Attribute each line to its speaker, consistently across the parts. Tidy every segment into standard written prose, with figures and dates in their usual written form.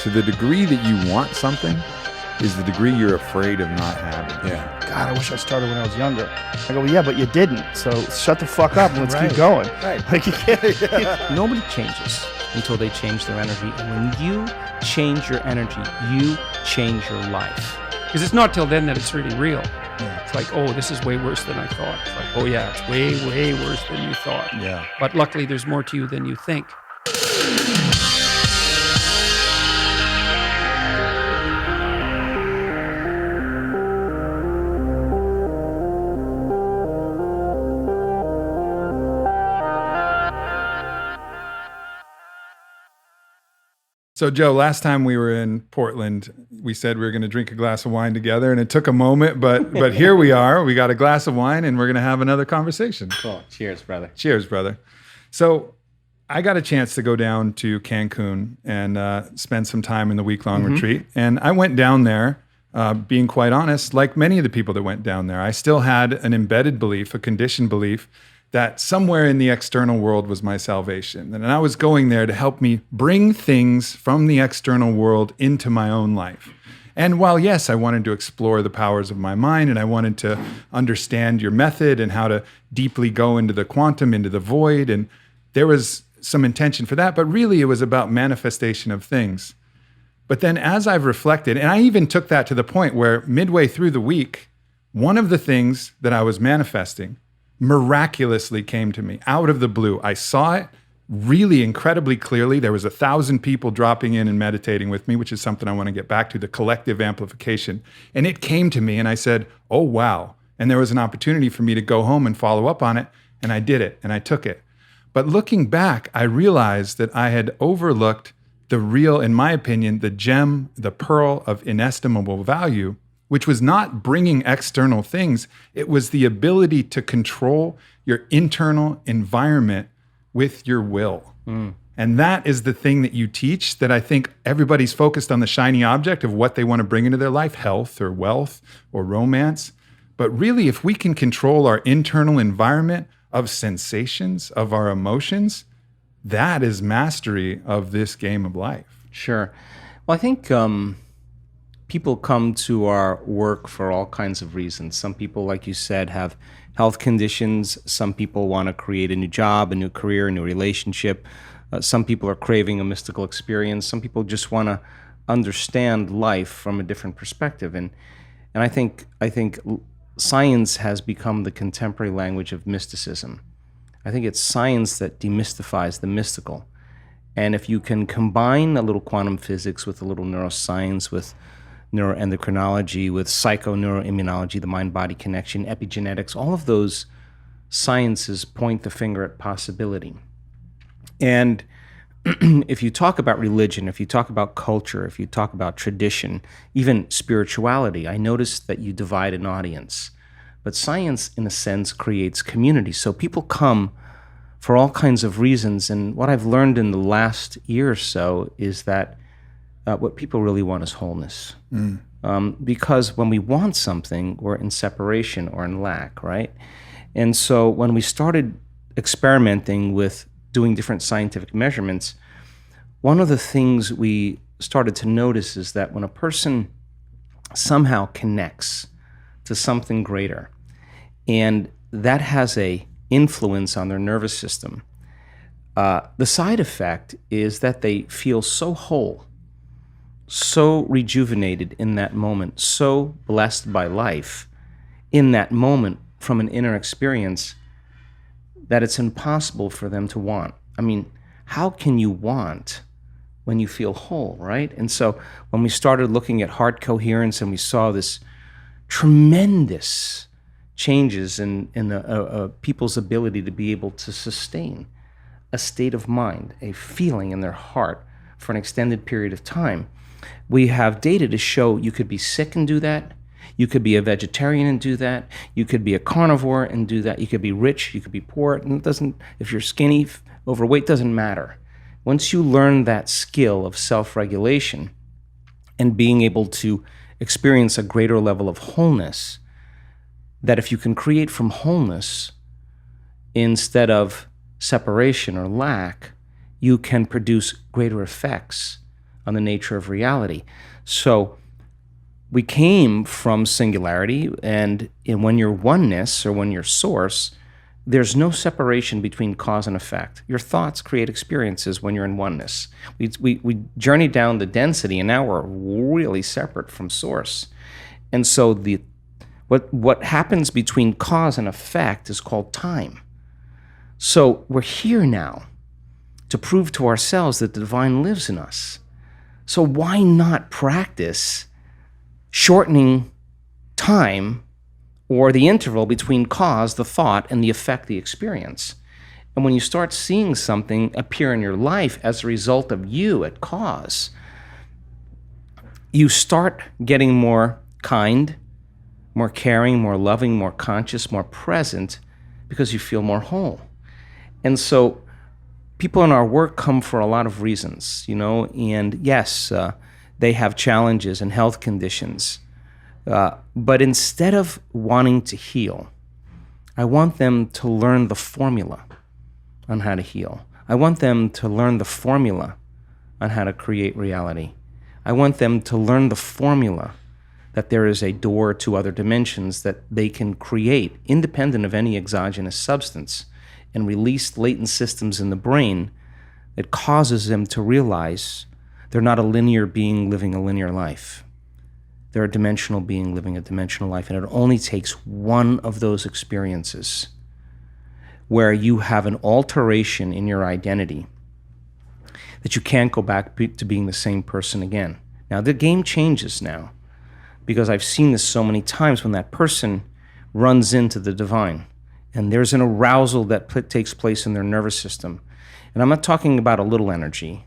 Speaker 1: to the degree that you want something is the degree you're afraid of not having.
Speaker 2: Yeah.
Speaker 3: God, I wish I started when I was younger. I go, well, yeah, but you didn't. So shut the fuck up and let's
Speaker 1: Right.
Speaker 3: keep going.
Speaker 1: Right.
Speaker 3: Like, you can't.
Speaker 4: Nobody changes until they change their energy. And when you change your energy, you change your life.
Speaker 5: Because it's not till then that it's really real. It's like, oh, this is way worse than I thought. It's like, oh yeah, it's way, way worse than you thought.
Speaker 2: Yeah.
Speaker 5: But luckily, there's more to you than you think.
Speaker 1: So, Joe, last time we were in Portland, we said we were going to drink a glass of wine together, and it took a moment, but here we are. We got a glass of wine, and we're going to have another conversation.
Speaker 4: Cool. Cheers, brother.
Speaker 1: Cheers, brother. So I got a chance to go down to Cancun and spend some time in the week-long retreat. And I went down there, being quite honest, like many of the people that went down there. I still had an embedded belief, a conditioned belief, that somewhere in the external world was my salvation. And I was going there to help me bring things from the external world into my own life. And while, yes, I wanted to explore the powers of my mind and I wanted to understand your method and how to deeply go into the quantum, into the void, and there was some intention for that, but really it was about manifestation of things. But then as I've reflected, and I even took that to the point where midway through the week, one of the things that I was manifesting miraculously came to me out of the blue. I saw it really incredibly clearly. There was 1,000 people dropping in and meditating with me, which is something I want to get back to, the collective amplification. And it came to me and I said, oh, wow. And there was an opportunity for me to go home and follow up on it. And I did it and I took it. But looking back, I realized that I had overlooked the real, in my opinion, the gem, the pearl of inestimable value, which was not bringing external things. It was the ability to control your internal environment with your will. And that is the thing that you teach that I think everybody's focused on the shiny object of what they want to bring into their life, health or wealth or romance. But really, if we can control our internal environment of sensations, of our emotions, that is mastery of this game of life.
Speaker 4: Sure. Well, I think people come to our work for all kinds of reasons. Some people, like you said, have health conditions. Some people want to create a new job, a new career, a new relationship. Some people are craving a mystical experience. Some people just want to understand life from a different perspective. And I think science has become the contemporary language of mysticism. I think it's science that demystifies the mystical. And if you can combine a little quantum physics with a little neuroscience, with neuroendocrinology, with psychoneuroimmunology, the mind-body connection, epigenetics, all of those sciences point the finger at possibility. And if you talk about religion, if you talk about culture, if you talk about tradition, even spirituality, I notice that you divide an audience. But science, in a sense, creates community. So people come for all kinds of reasons. And what I've learned in the last year or so is that what people really want is wholeness. Because when we want something, we're in separation or in lack, right? And so when we started experimenting with doing different scientific measurements, one of the things we started to notice is that when a person somehow connects to something greater, and that has a influence on their nervous system, the side effect is that they feel so whole, so rejuvenated in that moment, so blessed by life in that moment from an inner experience that it's impossible for them to want. I mean, how can you want when you feel whole, right? And so when we started looking at heart coherence and we saw this tremendous changes in people's ability to be able to sustain a state of mind, a feeling in their heart for an extended period of time, we have data to show you could be sick and do that. You could be a vegetarian and do that. You could be a carnivore and do that. You could be rich. You could be poor. And it doesn't, if you're skinny, overweight, doesn't matter. Once you learn that skill of self-regulation and being able to experience a greater level of wholeness, that if you can create from wholeness instead of separation or lack, you can produce greater effects on the nature of reality. So we came from singularity, and when you're oneness or when you're source, there's no separation between cause and effect. Your thoughts create experiences when you're in oneness. We journey down the density, and now we're really separate from source. And so what happens between cause and effect is called time. So we're here now to prove to ourselves that the divine lives in us. So why not practice shortening time or the interval between cause, the thought, and the effect, the experience? And when you start seeing something appear in your life as a result of you at cause, you start getting more kind, more caring, more loving, more conscious, more present, because you feel more whole. And so people in our work come for a lot of reasons, and yes, they have challenges and health conditions. But instead of wanting to heal, I want them to learn the formula on how to heal. I want them to learn the formula on how to create reality. I want them to learn the formula that there is a door to other dimensions that they can create independent of any exogenous substance, and release latent systems in the brain that causes them to realize they're not a linear being living a linear life. They're a dimensional being living a dimensional life, and it only takes one of those experiences where you have an alteration in your identity that you can't go back to being the same person again. Now, the game changes now, because I've seen this so many times when that person runs into the divine, and there's an arousal that takes place in their nervous system. And I'm not talking about a little energy.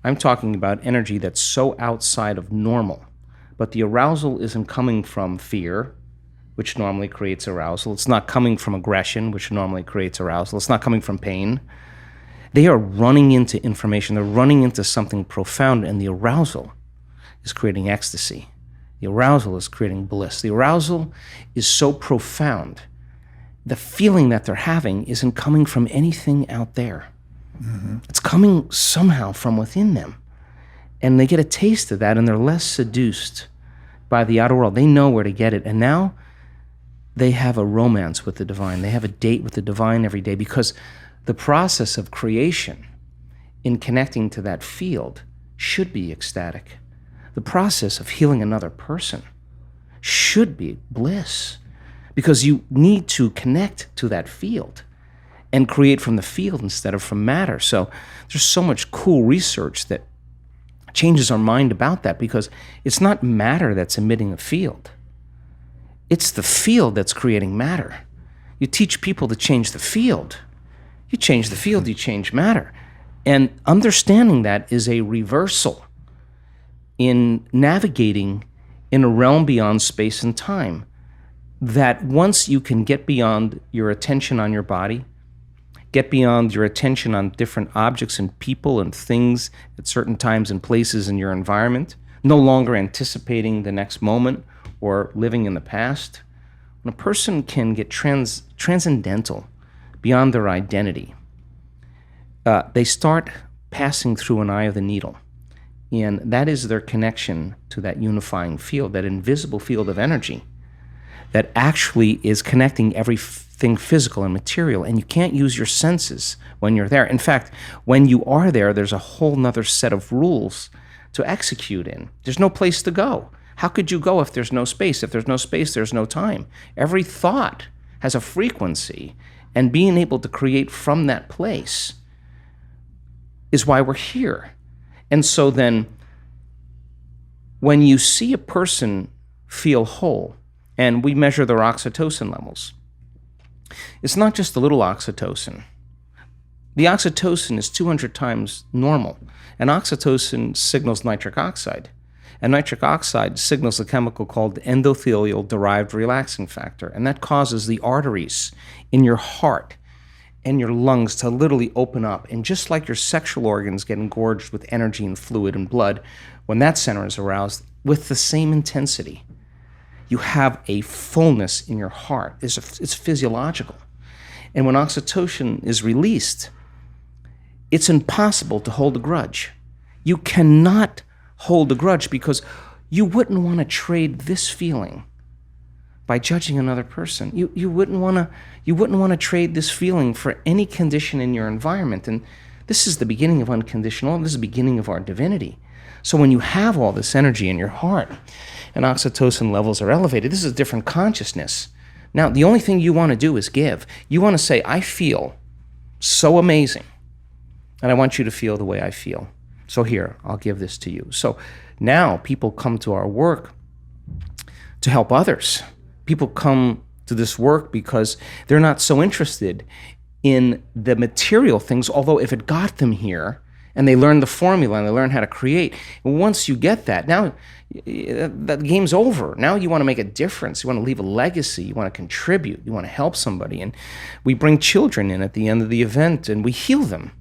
Speaker 4: I'm talking about energy that's so outside of normal. But the arousal isn't coming from fear, which normally creates arousal. It's not coming from aggression, which normally creates arousal. It's not coming from pain. They are running into information. They're running into something profound, and the arousal is creating ecstasy. The arousal is creating bliss. The arousal is so profound. The feeling that they're having isn't coming from anything out there. Mm-hmm. It's coming somehow from within them. And they get a taste of that, and they're less seduced by the outer world. They know where to get it. And now they have a romance with the divine. They have a date with the divine every day, because the process of creation in connecting to that field should be ecstatic. The process of healing another person should be bliss, because you need to connect to that field and create from the field instead of from matter. So there's so much cool research that changes our mind about that, because it's not matter that's emitting a field. It's the field that's creating matter. You teach people to change the field. You change the field, you change matter. And understanding that is a reversal in navigating in a realm beyond space and time. That once you can get beyond your attention on your body, get beyond your attention on different objects and people and things at certain times and places in your environment, no longer anticipating the next moment or living in the past, when a person can get transcendental beyond their identity, they start passing through an eye of the needle. And that is their connection to that unifying field, that invisible field of energy that actually is connecting everything physical and material. And you can't use your senses when you're there. In fact, when you are there, there's a whole nother set of rules to execute in. There's no place to go. How could you go if there's no space? If there's no space, there's no time. Every thought has a frequency, and being able to create from that place is why we're here. And so then, when you see a person feel whole, and we measure their oxytocin levels, it's not just a little oxytocin. The oxytocin is 200 times normal, and oxytocin signals nitric oxide. And nitric oxide signals a chemical called endothelial-derived relaxing factor, and that causes the arteries in your heart and your lungs to literally open up. And just like your sexual organs get engorged with energy and fluid and blood, when that center is aroused, with the same intensity, you have a fullness in your heart. It's physiological. And when oxytocin is released, it's impossible to hold a grudge. You cannot hold a grudge, because you wouldn't want to trade this feeling by judging another person. You wouldn't want to trade this feeling for any condition in your environment. And this is the beginning of unconditional love. This is the beginning of our divinity. So when you have all this energy in your heart and oxytocin levels are elevated, this is a different consciousness. Now, the only thing you want to do is give. You want to say, I feel so amazing, and I want you to feel the way I feel. So here, I'll give this to you. So now people come to our work to help others. People come to this work because they're not so interested in the material things, although if it got them here and they learn the formula and they learn how to create, once you get that, now that game's over. Now you want to make a difference. You want to leave a legacy. You want to contribute. You want to help somebody. And we bring children in at the end of the event and we heal them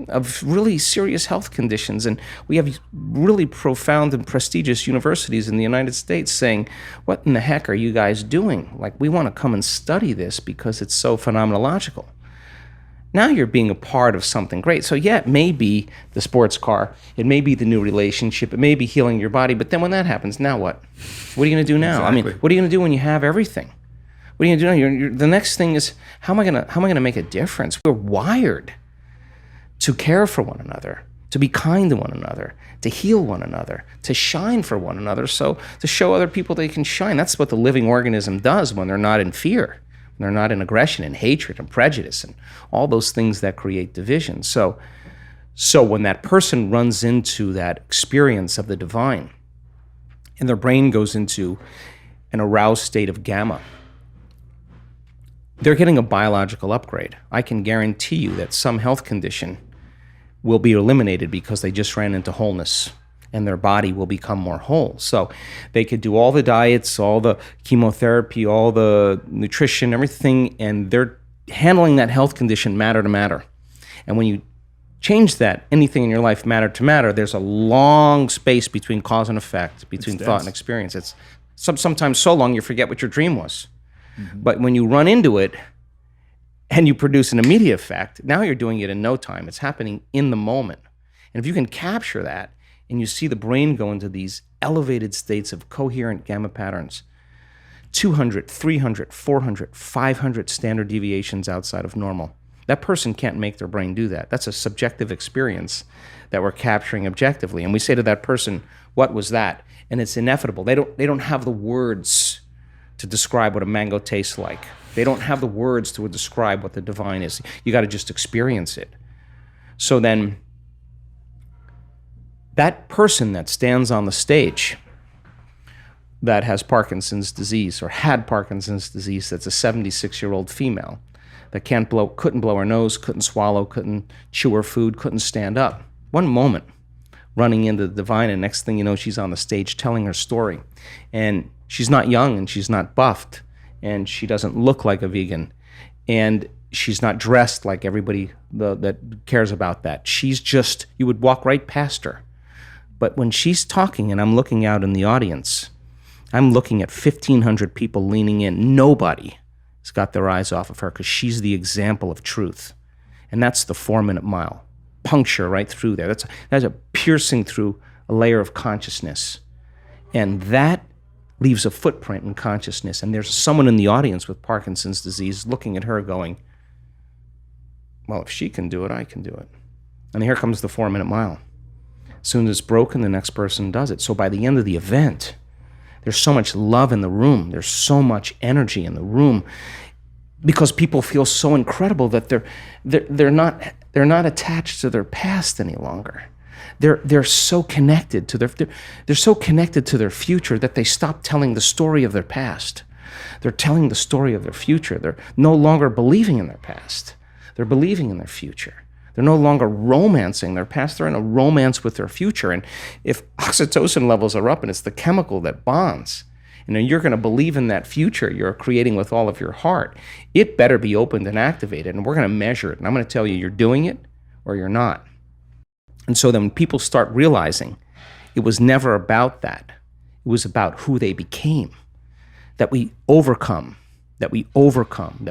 Speaker 4: of really serious health conditions. And we have really profound and prestigious universities in the United States saying, what in the heck are you guys doing? Like, we want to come and study this because it's so phenomenological. Now you're being a part of something great. So yeah, it may be the sports car, it may be the new relationship, it may be healing your body, but then when that happens, now what? What are you going to do now?
Speaker 1: Exactly.
Speaker 4: I mean, what are you going to do when you have everything? What are you going to do now? The next thing is, how am I going to make a difference? We're wired to care for one another, to be kind to one another, to heal one another, to shine for one another, so to show other people they can shine. That's what the living organism does when they're not in fear. They're not in aggression and hatred and prejudice and all those things that create division. So when that person runs into that experience of the divine and their brain goes into an aroused state of gamma, they're getting a biological upgrade. I can guarantee you that some health condition will be eliminated because they just ran into wholeness, and their body will become more whole. So they could do all the diets, all the chemotherapy, all the nutrition, everything, and they're handling that health condition matter to matter. And when you change that, anything in your life matter to matter, there's a long space between cause and effect, between thought and experience. It's sometimes so long you forget what your dream was. Mm-hmm. But when you run into it and you produce an immediate effect, now you're doing it in no time. It's happening in the moment. And if you can capture that, and you see the brain go into these elevated states of coherent gamma patterns, 200, 300, 400, 500 standard deviations outside of normal. That person can't make their brain do that. That's a subjective experience that we're capturing objectively. And we say to that person, what was that? And it's ineffable. They don't have the words to describe what a mango tastes like. They don't have the words to describe what the divine is. You got to just experience it. So then, that person that stands on the stage that has Parkinson's disease or had Parkinson's disease, that's a 76-year-old female that couldn't blow her nose, couldn't swallow, couldn't chew her food, couldn't stand up. One moment, running into the divine, and next thing you know, she's on the stage telling her story. And she's not young, and she's not buffed, and she doesn't look like a vegan, and she's not dressed like everybody that cares about that. She's just, you would walk right past her. But when she's talking and I'm looking out in the audience, I'm looking at 1,500 people leaning in. Nobody has got their eyes off of her because she's the example of truth. And that's the 4-minute mile. Puncture right through there. That's a piercing through a layer of consciousness. And that leaves a footprint in consciousness. And there's someone in the audience with Parkinson's disease looking at her going, well, if she can do it, I can do it. And here comes the 4-minute mile. As soon as it's broken, the next person does it. So by the end of the event, there's so much love in the room. There's so much energy in the room because people feel so incredible that they're not attached to their past any longer. They're so connected to their future that they stop telling the story of their past. They're telling the story of their future. They're no longer believing in their past. They're believing in their future. They're no longer romancing their past. They're in a romance with their future. And if oxytocin levels are up and it's the chemical that bonds, you're going to believe in that future you're creating with all of your heart, it better be opened and activated. And we're going to measure it. And I'm going to tell you, you're doing it or you're not. And so then when people start realizing it was never about that, it was about who they became, that we overcome that week. We overcome.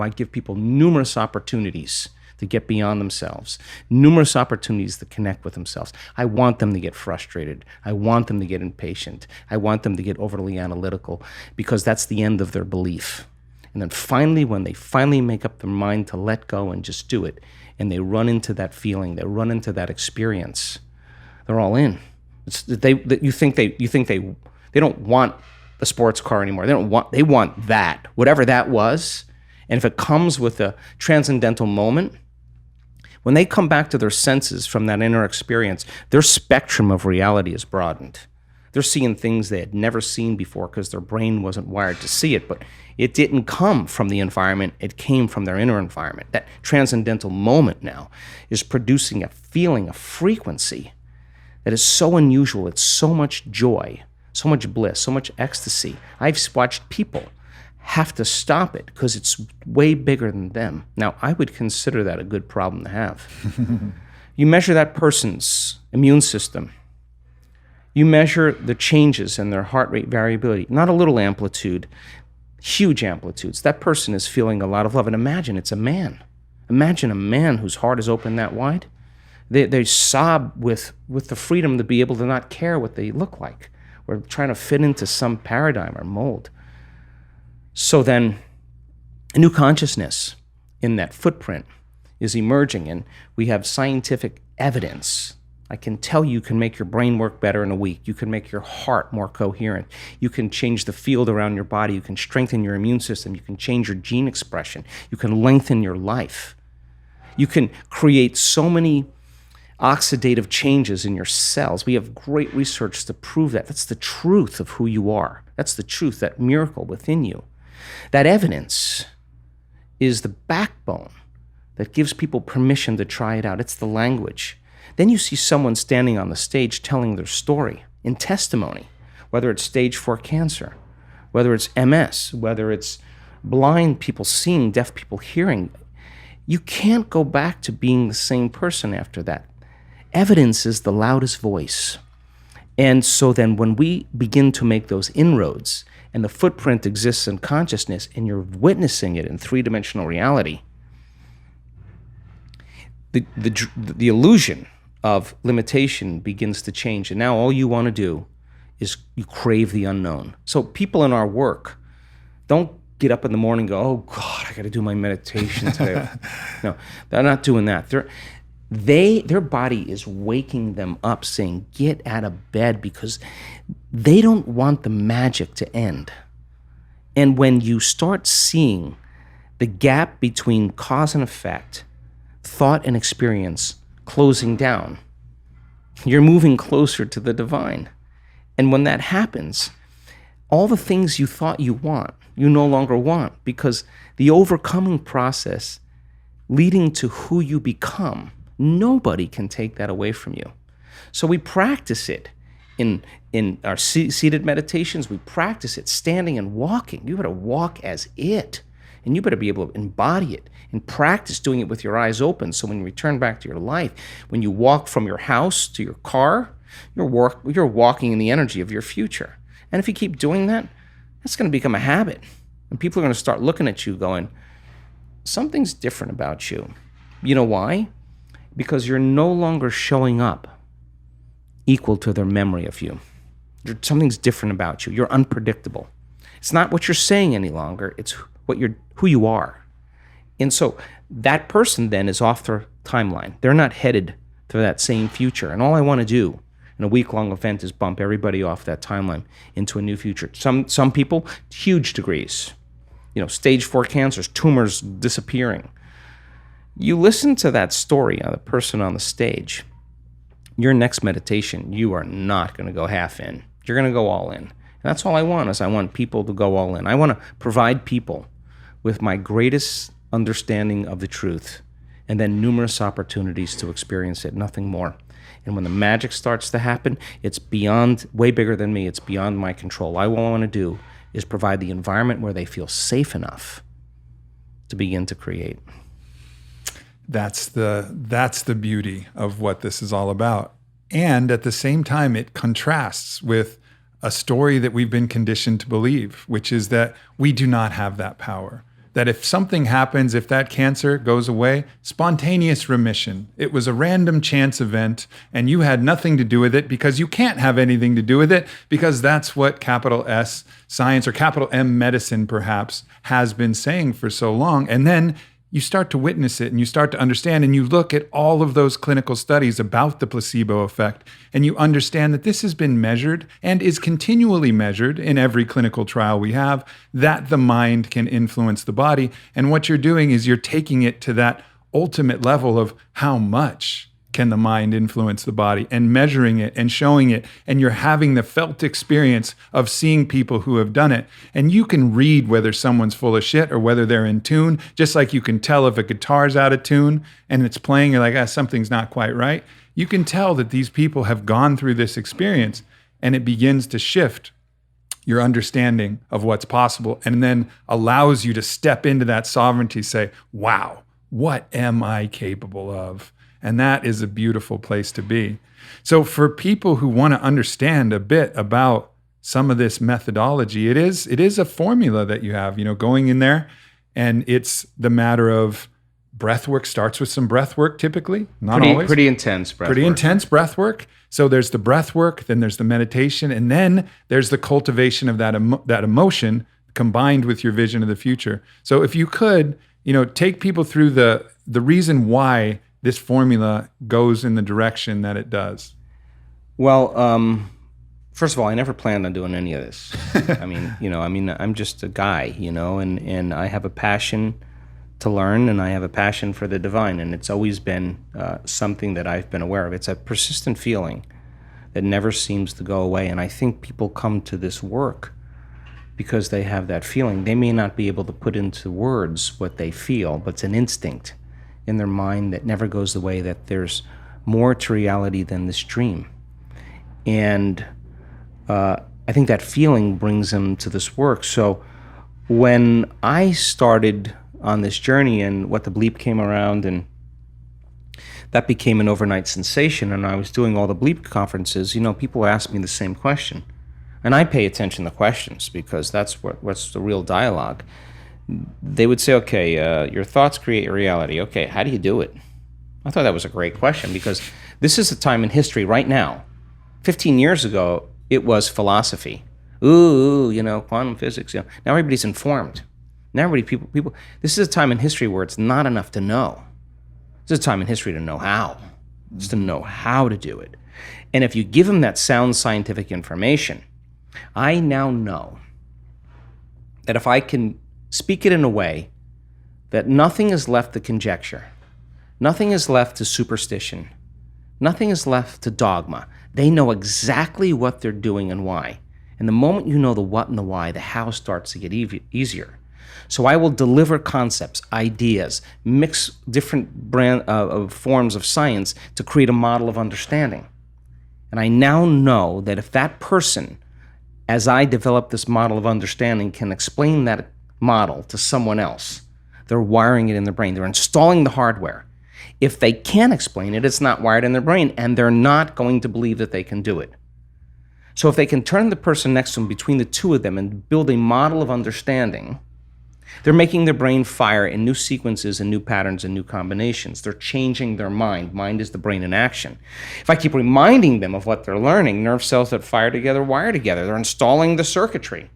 Speaker 4: I give people numerous opportunities to get beyond themselves, numerous opportunities to connect with themselves. I want them to get frustrated. I want them to get impatient. I want them to get overly analytical, because that's the end of their belief. And then finally, when they finally make up their mind to let go and just do it, and they run into that feeling, they run into that experience, they're all in. You think they don't want the sports car anymore. They want that, whatever that was. And if it comes with a transcendental moment, when they come back to their senses from that inner experience, their spectrum of reality is broadened. They're seeing things they had never seen before because their brain wasn't wired to see it, but it didn't come from the environment, it came from their inner environment. That transcendental moment now is producing a feeling, a frequency that is so unusual. It's so much joy, so much bliss, so much ecstasy. I've watched people have to stop it because it's way bigger than them. Now, I would consider that a good problem to have. You measure that person's immune system. You measure the changes in their heart rate variability, not a little amplitude, huge amplitudes. That person is feeling a lot of love. And imagine it's a man. Imagine a man whose heart is open that wide. They sob with the freedom to be able to not care what they look like. We're trying to fit into some paradigm or mold. So then a new consciousness in that footprint is emerging, and we have scientific evidence. I can tell you can make your brain work better in a week. You can make your heart more coherent. You can change the field around your body. You can strengthen your immune system. You can change your gene expression. You can lengthen your life. You can create so many oxidative changes in your cells. We have great research to prove that. That's the truth of who you are. That's the truth, that miracle within you. That evidence is the backbone that gives people permission to try it out. It's the language. Then you see someone standing on the stage telling their story in testimony, whether it's stage 4 cancer, whether it's MS, whether it's blind people seeing, deaf people hearing. You can't go back to being the same person after that. Evidence is the loudest voice. And so then when we begin to make those inroads, and the footprint exists in consciousness, and you're witnessing it in three-dimensional reality, the illusion of limitation begins to change. And now all you want to do is you crave the unknown. So people in our work don't get up in the morning and go, oh God, I got to do my meditation today. No, they're not doing that. Their body is waking them up saying, get out of bed, because they don't want the magic to end. And when you start seeing the gap between cause and effect, thought and experience closing down, you're moving closer to the divine. And when that happens, all the things you thought you want, you no longer want, because the overcoming process leading to who you become, nobody can take that away from you. So we practice it in our seated meditations. We practice it standing and walking. You better walk as it, and you better be able to embody it and practice doing it with your eyes open. So when you return back to your life, when you walk from your house to your car, you're walking in the energy of your future. And if you keep doing that, that's going to become a habit. And people are going to start looking at you going, something's different about you. You know why? Because you're no longer showing up equal to their memory of you. Something's different about you. You're unpredictable. It's not what you're saying any longer. It's who you are. And so that person then is off their timeline. They're not headed to that same future. And all I want to do in a week-long event is bump everybody off that timeline into a new future. Some people, huge degrees. Stage 4 cancers, tumors disappearing. You listen to that story of the person on the stage, your next meditation, you are not going to go half in. You're going to go all in. And that's all I want, is I want people to go all in. I want to provide people with my greatest understanding of the truth, and then numerous opportunities to experience it, nothing more. And when the magic starts to happen, it's beyond, way bigger than me. It's beyond my control. All I want to do is provide the environment where they feel safe enough to begin to create.
Speaker 1: That's the beauty of what this is all about. And at the same time, it contrasts with a story that we've been conditioned to believe, which is that we do not have that power. that if something happens, if that cancer goes away, spontaneous remission. It was a random chance event and you had nothing to do with it because you can't have anything to do with it because that's what capital S science or capital M medicine perhaps has been saying for so long. And then you start to witness it and you start to understand and you look at all of those clinical studies about the placebo effect and you understand that this has been measured and is continually measured in every clinical trial we have, that the mind can influence the body. And what you're doing is you're taking it to that ultimate level of how much can the mind influence the body and measuring it and showing it. And you're having the felt experience of seeing people who have done it. And you can read whether someone's full of shit or whether they're in tune, just like you can tell if a guitar's out of tune and it's playing, you're like, something's not quite right. You can tell that these people have gone through this experience and it begins to shift your understanding of what's possible and then allows you to step into that sovereignty, say, wow, what am I capable of? And that is a beautiful place to be. So for people who want to understand a bit about some of this methodology, it is a formula that you have, going in there. And it's the matter of breath work starts with some breath work typically, not always.
Speaker 4: Pretty intense breath work.
Speaker 1: Pretty intense breath work. So there's the breath work, then there's the meditation, and then there's the cultivation of that emotion combined with your vision of the future. So if you could, take people through the reason why this formula goes in the direction that it does.
Speaker 4: Well, first of all, I never planned on doing any of this. I'm just a guy, and I have a passion to learn, and I have a passion for the divine, and it's always been something that I've been aware of. It's a persistent feeling that never seems to go away, and I think people come to this work because they have that feeling. They may not be able to put into words what they feel, but it's an instinct in their mind that never goes away, that there's more to reality than this dream. And I think that feeling brings them to this work. So when I started on this journey and What the Bleep came around, and that became an overnight sensation, and I was doing all the Bleep conferences, people ask me the same question. And I pay attention to questions because that's what's the real dialogue. They would say, okay, your thoughts create your reality. Okay, how do you do it? I thought that was a great question because this is a time in history right now. 15 years ago, it was philosophy. Quantum physics. Now everybody's informed. Now people. This is a time in history where it's not enough to know. This is a time in history to know how. It's to know how to do it. And if you give them that sound scientific information, I now know that if I can speak it in a way that nothing is left to conjecture, nothing is left to superstition, nothing is left to dogma. They know exactly what they're doing and why. And the moment you know the what and the why, the how starts to get easier. So I will deliver concepts, ideas, mix different forms of science to create a model of understanding. And I now know that if that person, as I develop this model of understanding, can explain that model to someone else, they're wiring it in their brain. They're installing the hardware. If they can't explain it, it's not wired in their brain, and they're not going to believe that they can do it. So if they can turn the person next to them between the two of them and build a model of understanding, they're making their brain fire in new sequences and new patterns and new combinations. They're changing their mind. Mind is the brain in action. If I keep reminding them of what they're learning, nerve cells that fire together wire together. They're installing the circuitry.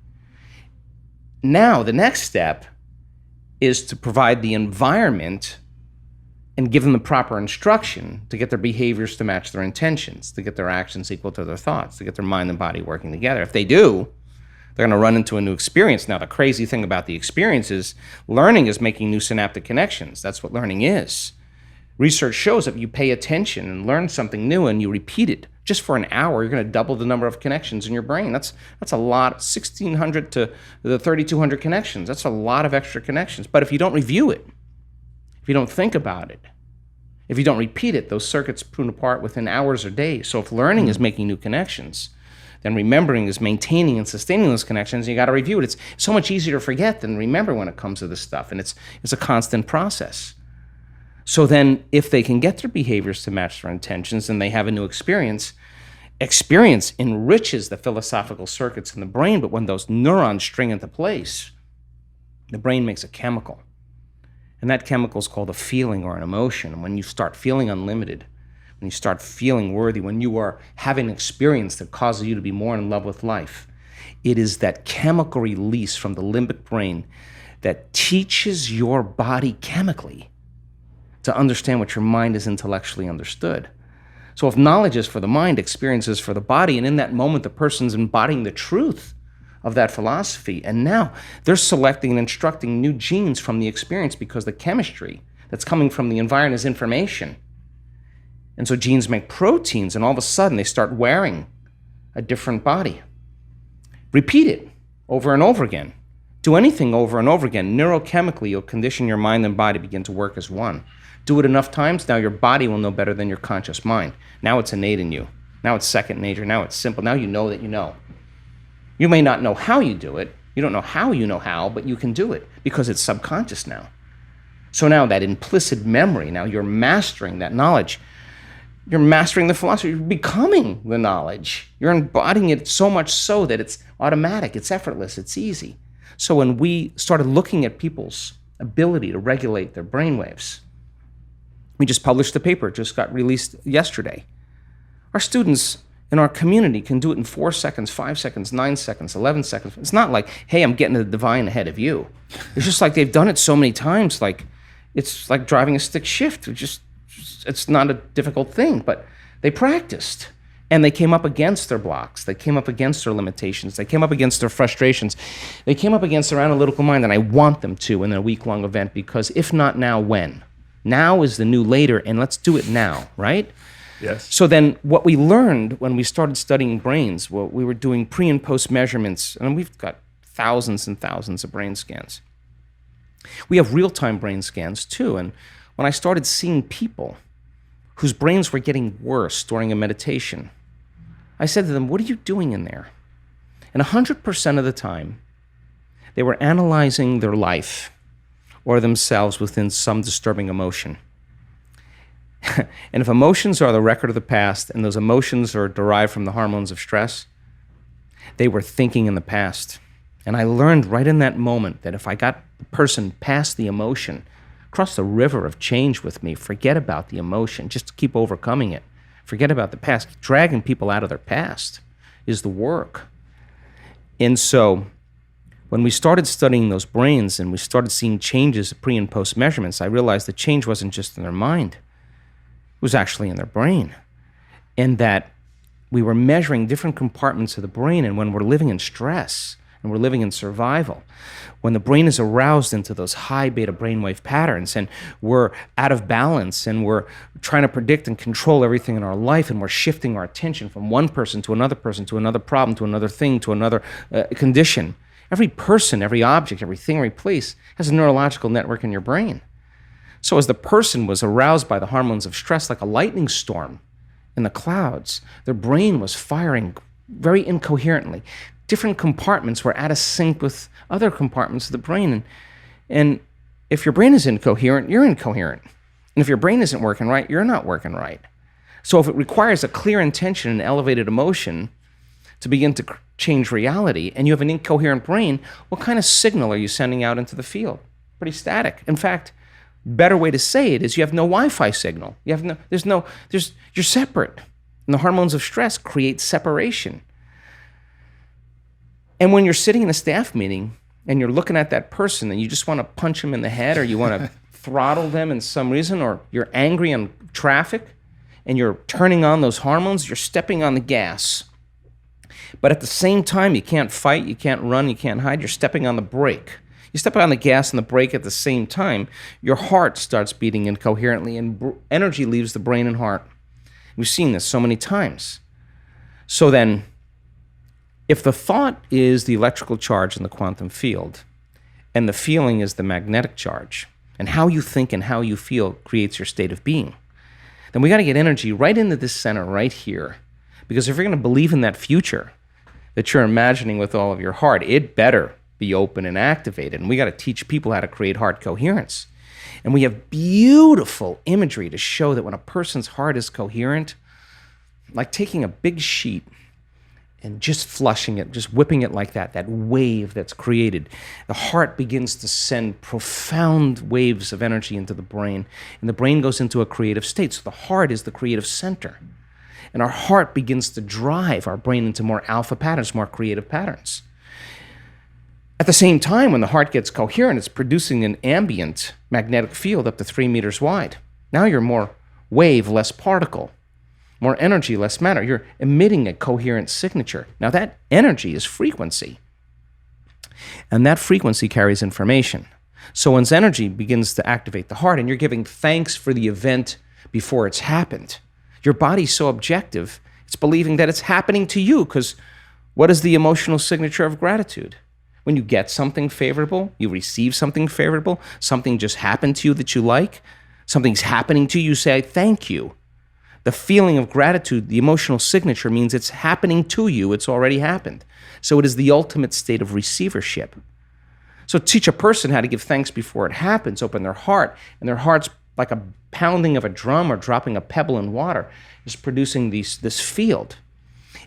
Speaker 4: Now, the next step is to provide the environment and give them the proper instruction to get their behaviors to match their intentions, to get their actions equal to their thoughts, to get their mind and body working together. If they do, they're going to run into a new experience. Now, the crazy thing about the experience is learning is making new synaptic connections. That's what learning is. Research shows that if you pay attention and learn something new and you repeat it just for an hour, you're going to double the number of connections in your brain. That's a lot, 1,600 to the 3,200 connections. That's a lot of extra connections. But if you don't review it, if you don't think about it, if you don't repeat it, those circuits prune apart within hours or days. So if learning is making new connections, then remembering is maintaining and sustaining those connections. You got to review it. It's so much easier to forget than remember when it comes to this stuff, and it's a constant process. So then if they can get their behaviors to match their intentions and they have a new experience enriches the philosophical circuits in the brain, but when those neurons string into place, the brain makes a chemical. And that chemical is called a feeling or an emotion. And when you start feeling unlimited, when you start feeling worthy, when you are having an experience that causes you to be more in love with life, it is that chemical release from the limbic brain that teaches your body chemically to understand what your mind has intellectually understood. So if knowledge is for the mind, experience is for the body, and in that moment the person's embodying the truth of that philosophy, and now they're selecting and instructing new genes from the experience because the chemistry that's coming from the environment is information. And so genes make proteins, and all of a sudden they start wearing a different body. Repeat it over and over again. Do anything over and over again. Neurochemically, you'll condition your mind and body begin to work as one. Do it enough times, now your body will know better than your conscious mind. Now it's innate in you. Now it's second nature. Now it's simple. Now you know that you know. You may not know how you do it. You don't know how, but you can do it because it's subconscious now. So now that implicit memory, now you're mastering that knowledge. You're mastering the philosophy. You're becoming the knowledge. You're embodying it so much so that it's automatic, it's effortless, it's easy. So when we started looking at people's ability to regulate their brainwaves, we just published a paper, it just got released yesterday. Our students in our community can do it in 4 seconds, 5 seconds, 9 seconds, 11 seconds. It's not like, hey, I'm getting to the divine ahead of you. It's just like they've done it so many times, like it's like driving a stick shift. It's not a difficult thing, but they practiced. And they came up against their blocks. They came up against their limitations. They came up against their frustrations. They came up against their analytical mind, and I want them to in a week-long event, because if not now, when? Now is the new later, and let's do it now, right?
Speaker 1: Yes.
Speaker 4: So then what we learned when we started studying brains, well, we were doing pre- and post measurements, and we've got thousands and thousands of brain scans. We have real-time brain scans too, and when I started seeing people whose brains were getting worse during a meditation, I said to them, what are you doing in there? And 100% of the time, they were analyzing their life or themselves within some disturbing emotion. And if emotions are the record of the past, and those emotions are derived from the hormones of stress, they were thinking in the past. And I learned right in that moment that if I got the person past the emotion, cross the river of change with me, forget about the emotion, just keep overcoming it. Forget about the past. Dragging people out of their past is the work. And so when we started studying those brains and we started seeing changes, pre and post measurements, I realized the change wasn't just in their mind. It was actually in their brain. And that we were measuring different compartments of the brain, and when we're living in stress and we're living in survival, when the brain is aroused into those high beta brainwave patterns and we're out of balance and we're trying to predict and control everything in our life, and we're shifting our attention from one person to another problem, to another thing, to another condition. Every person, every object, everything, every place has a neurological network in your brain. So as the person was aroused by the hormones of stress like a lightning storm in the clouds, their brain was firing very incoherently. Different compartments were out of sync with other compartments of the brain. And if your brain is incoherent, you're incoherent. And if your brain isn't working right, you're not working right. So if it requires a clear intention and elevated emotion to begin to change reality, and you have an incoherent brain, what kind of signal are you sending out into the field? Pretty static. In fact, better way to say it is you have no Wi-Fi signal. You're separate. And the hormones of stress create separation. And when you're sitting in a staff meeting and you're looking at that person and you just want to punch them in the head, or you want to throttle them in some reason, or you're angry on traffic and you're turning on those hormones, you're stepping on the gas. But at the same time, you can't fight, you can't run, you can't hide, you're stepping on the brake. You step on the gas and the brake at the same time, your heart starts beating incoherently, and energy leaves the brain and heart. We've seen this so many times. So then, if the thought is the electrical charge in the quantum field, and the feeling is the magnetic charge, and how you think and how you feel creates your state of being, then we got to get energy right into this center right here. Because if you're going to believe in that future that you're imagining with all of your heart, it better be open and activated. And we got to teach people how to create heart coherence. And we have beautiful imagery to show that when a person's heart is coherent, like taking a big sheet and just flushing it, just whipping it like that wave that's created. The heart begins to send profound waves of energy into the brain, and the brain goes into a creative state. So the heart is the creative center. And our heart begins to drive our brain into more alpha patterns, more creative patterns. At the same time, when the heart gets coherent, it's producing an ambient magnetic field up to 3 meters wide. Now you're more wave, less particle. More energy, less matter. You're emitting a coherent signature. Now that energy is frequency. And that frequency carries information. So when energy begins to activate the heart and you're giving thanks for the event before it's happened, your body's so objective, it's believing that it's happening to you, because what is the emotional signature of gratitude? When you get something favorable, you receive something favorable, something just happened to you that you like, something's happening to you, you say, thank you. The feeling of gratitude, the emotional signature, means it's happening to you. It's already happened. So it is the ultimate state of receivership. So teach a person how to give thanks before it happens. Open their heart, and their heart's like a pounding of a drum or dropping a pebble in water, is producing this field.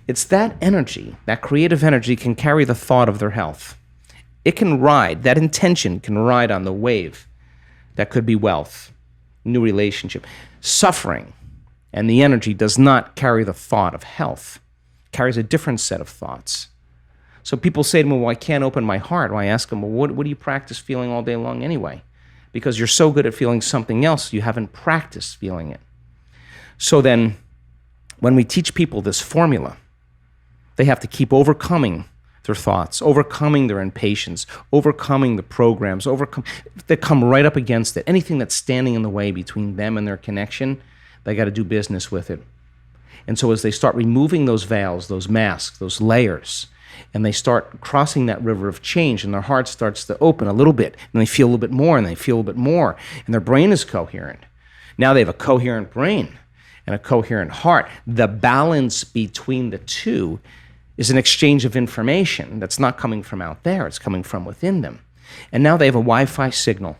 Speaker 4: It's that energy, that creative energy, can carry the thought of their health. It can ride, that intention can ride on the wave. That could be wealth, new relationship, suffering. And the energy does not carry the thought of health. It carries a different set of thoughts. So people say to me, well, I can't open my heart. Well, I ask them, well, what do you practice feeling all day long anyway? Because you're so good at feeling something else, you haven't practiced feeling it. So then, when we teach people this formula, they have to keep overcoming their thoughts, overcoming their impatience, overcoming the programs, they come right up against it. Anything that's standing in the way between them and their connection, they got to do business with it. And so as they start removing those veils, those masks, those layers, and they start crossing that river of change, and their heart starts to open a little bit, and they feel a little bit more, and they feel a little bit more, and their brain is coherent. Now they have a coherent brain and a coherent heart. The balance between the two is an exchange of information that's not coming from out there, it's coming from within them. And now they have a Wi-Fi signal.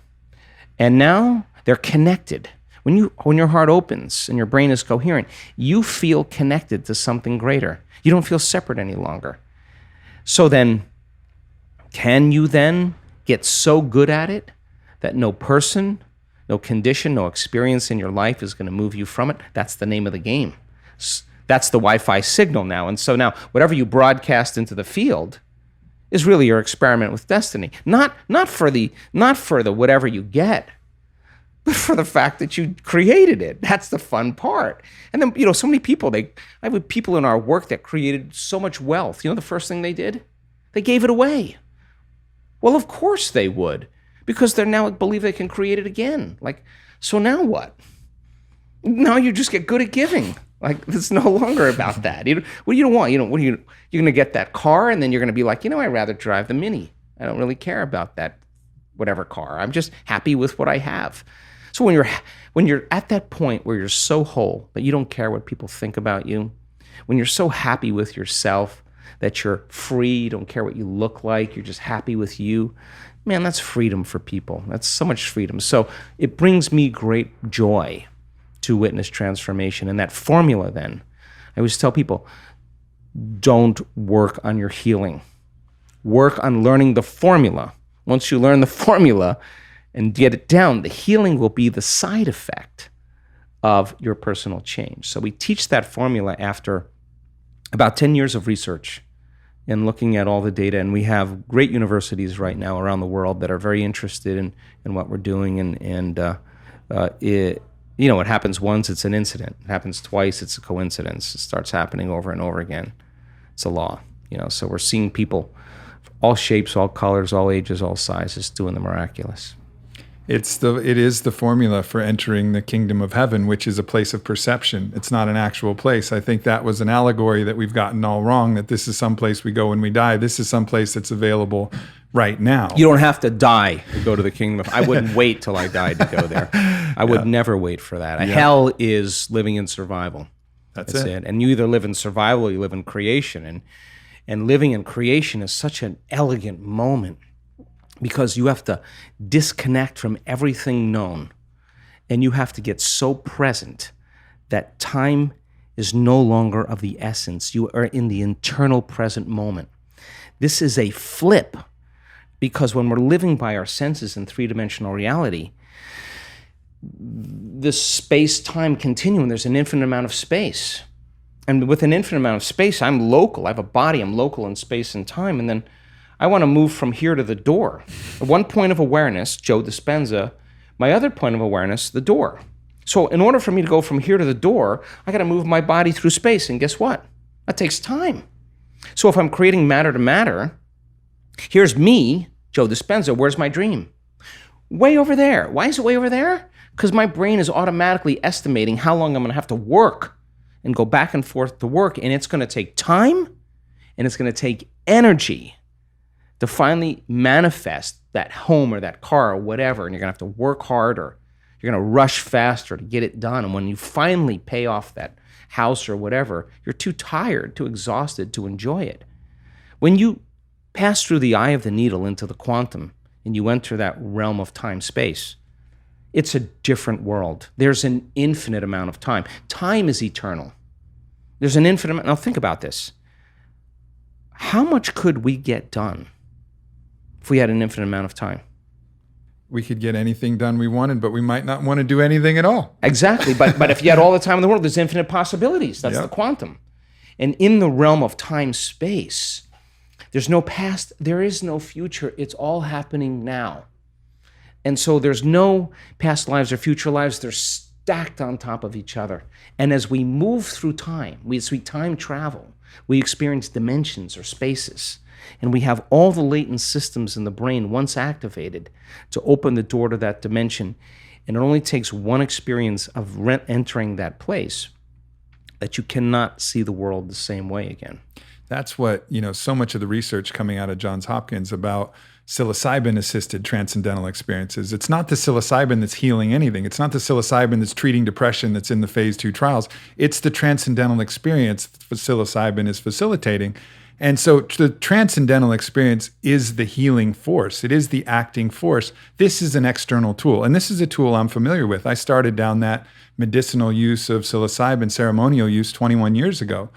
Speaker 4: And now they're connected. When your heart opens and your brain is coherent, you feel connected to something greater. You don't feel separate any longer. So then, can you then get so good at it that no person, no condition, no experience in your life is going to move you from it? That's the name of the game. That's the Wi-Fi signal now. And so now, whatever you broadcast into the field is really your experiment with destiny. Not for the whatever you get, but for the fact that you created it. That's the fun part. And then, so many people, I have people in our work that created so much wealth. You know the first thing they did? They gave it away. Well, of course they would, because they now believe they can create it again. So now what? Now you just get good at giving. It's no longer about that. What do you want? You're going to get that car, and then you're going to be like, I'd rather drive the Mini. I don't really care about that whatever car. I'm just happy with what I have. So when you're at that point where you're so whole that you don't care what people think about you, when you're so happy with yourself that you're free, you don't care what you look like, you're just happy with you, man, that's freedom for people. That's so much freedom. So it brings me great joy to witness transformation. And that formula then, I always tell people, don't work on your healing. Work on learning the formula. Once you learn the formula and get it down, the healing will be the side effect of your personal change. So we teach that formula after about 10 years of research and looking at all the data. And we have great universities right now around the world that are very interested in what we're doing. It happens once, it's an incident. It happens twice, it's a coincidence. It starts happening over and over again. It's a law. So we're seeing people, all shapes, all colors, all ages, all sizes, doing the miraculous.
Speaker 1: It is the formula for entering the kingdom of heaven, which is a place of perception. It's not an actual place. I think that was an allegory that we've gotten all wrong, that this is some place we go when we die. This is some place that's available right now.
Speaker 4: You don't have to die to go to the kingdom of I wouldn't wait till I died to go there. I would never wait for that. Hell is living in survival. That's it. And you either live in survival or you live in creation. And living in creation is such an elegant moment, because you have to disconnect from everything known, and you have to get so present that time is no longer of the essence. You are in the internal present moment. This is a flip, because when we're living by our senses in three-dimensional reality, this space-time continuum, there's an infinite amount of space. And with an infinite amount of space, I'm local. I have a body, I'm local in space and time. And then I want to move from here to the door. At one point of awareness, Joe Dispenza, my other point of awareness, the door. So in order for me to go from here to the door, I got to move my body through space. And guess what? That takes time. So if I'm creating matter to matter, here's me, Joe Dispenza, where's my dream? Way over there. Why is it way over there? Because my brain is automatically estimating how long I'm going to have to work and go back and forth to work. And it's going to take time and it's going to take energy to finally manifest that home or that car or whatever. And you're going to have to work hard, or you're going to rush faster to get it done. And when you finally pay off that house or whatever, you're too tired, too exhausted to enjoy it. When you pass through the eye of the needle into the quantum and you enter that realm of time-space, it's a different world. There's an infinite amount of time. Time is eternal. There's an infinite amount. Now think about this. How much could we get done if we had an infinite amount of time?
Speaker 1: We could get anything done we wanted, but we might not want to do anything at all.
Speaker 4: Exactly. But if you had all the time in the world, there's infinite possibilities. That's
Speaker 1: Yep.
Speaker 4: the quantum. And in the realm of time-space, there's no past, there is no future. It's all happening now. And so there's no past lives or future lives. They're stacked on top of each other. And as we move through time, as we time travel, we experience dimensions or spaces. And we have all the latent systems in the brain once activated to open the door to that dimension. And it only takes one experience of entering that place that you cannot see the world the same way again.
Speaker 1: That's what, so much of the research coming out of Johns Hopkins about psilocybin-assisted transcendental experiences. It's not the psilocybin that's healing anything. It's not the psilocybin that's treating depression that's in the phase 2 trials. It's the transcendental experience that psilocybin is facilitating. And so the transcendental experience is the healing force. It is the acting force. This is an external tool. And this is a tool I'm familiar with. I started down that medicinal use of psilocybin, ceremonial use 21 years ago.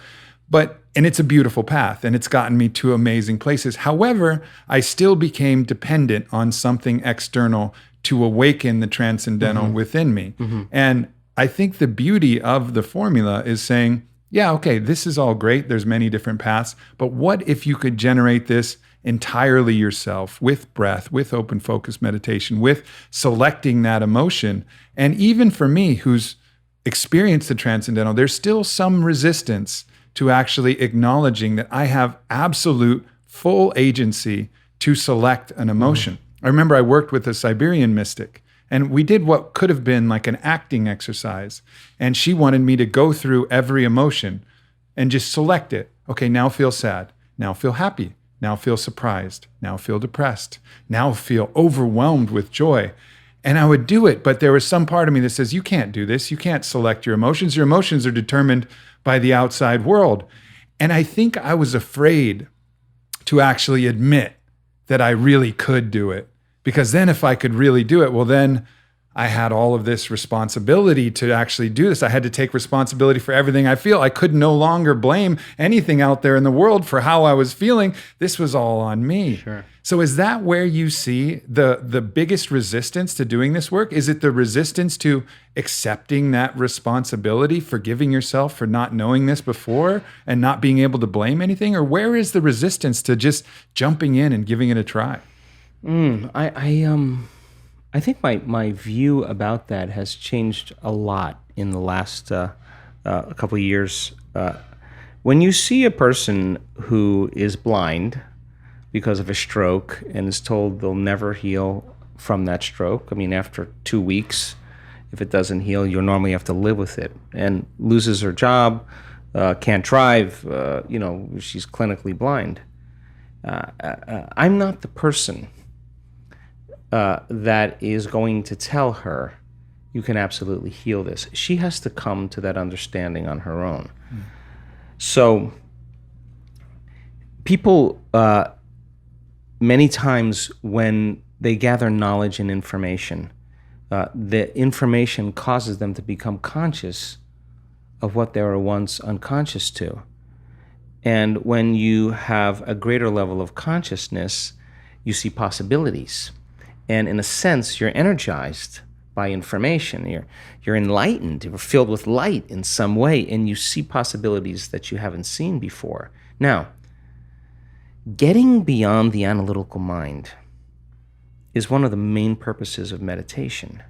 Speaker 1: And it's a beautiful path, and it's gotten me to amazing places. However, I still became dependent on something external to awaken the transcendental within me. And I think the beauty of the formula is saying, yeah, okay, this is all great. There's many different paths, but what if you could generate this entirely yourself with breath, with open focus meditation, with selecting that emotion? And even for me, who's experienced the transcendental, there's still some resistance to actually acknowledging that I have absolute full agency to select an emotion. I remember I worked with a Siberian mystic, and we did what could have been like an acting exercise. And she wanted me to go through every emotion and just select it. Okay, now feel sad. Now feel happy. Now feel surprised. Now feel depressed. Now feel overwhelmed with joy. And I would do it, but there was some part of me that says, you can't do this. You can't select your emotions. Your emotions are determined by the outside world. And I think I was afraid to actually admit that I really could do it. Because then if I could really do it, well, then I had all of this responsibility to actually do this. I had to take responsibility for everything I feel. I could no longer blame anything out there in the world for how I was feeling. This was all on me.
Speaker 4: Sure.
Speaker 1: So is that where you see the biggest resistance to doing this work? Is it the resistance to accepting that responsibility, forgiving yourself for not knowing this before and not being able to blame anything? Or where is the resistance to just jumping in and giving it a try?
Speaker 4: I think my view about that has changed a lot in the last couple of years. When you see a person who is blind because of a stroke and is told they'll never heal from that stroke, I mean, after 2 weeks, if it doesn't heal, you'll normally have to live with it, and loses her job, can't drive, she's clinically blind. I'm not the person that is going to tell her, you can absolutely heal this. She has to come to that understanding on her own. So people, many times when they gather knowledge and information, the information causes them to become conscious of what they were once unconscious to. And when you have a greater level of consciousness, you see possibilities. And in a sense, you're energized by information. You're enlightened. You're filled with light in some way, and you see possibilities that you haven't seen before. Now, getting beyond the analytical mind is one of the main purposes of meditation.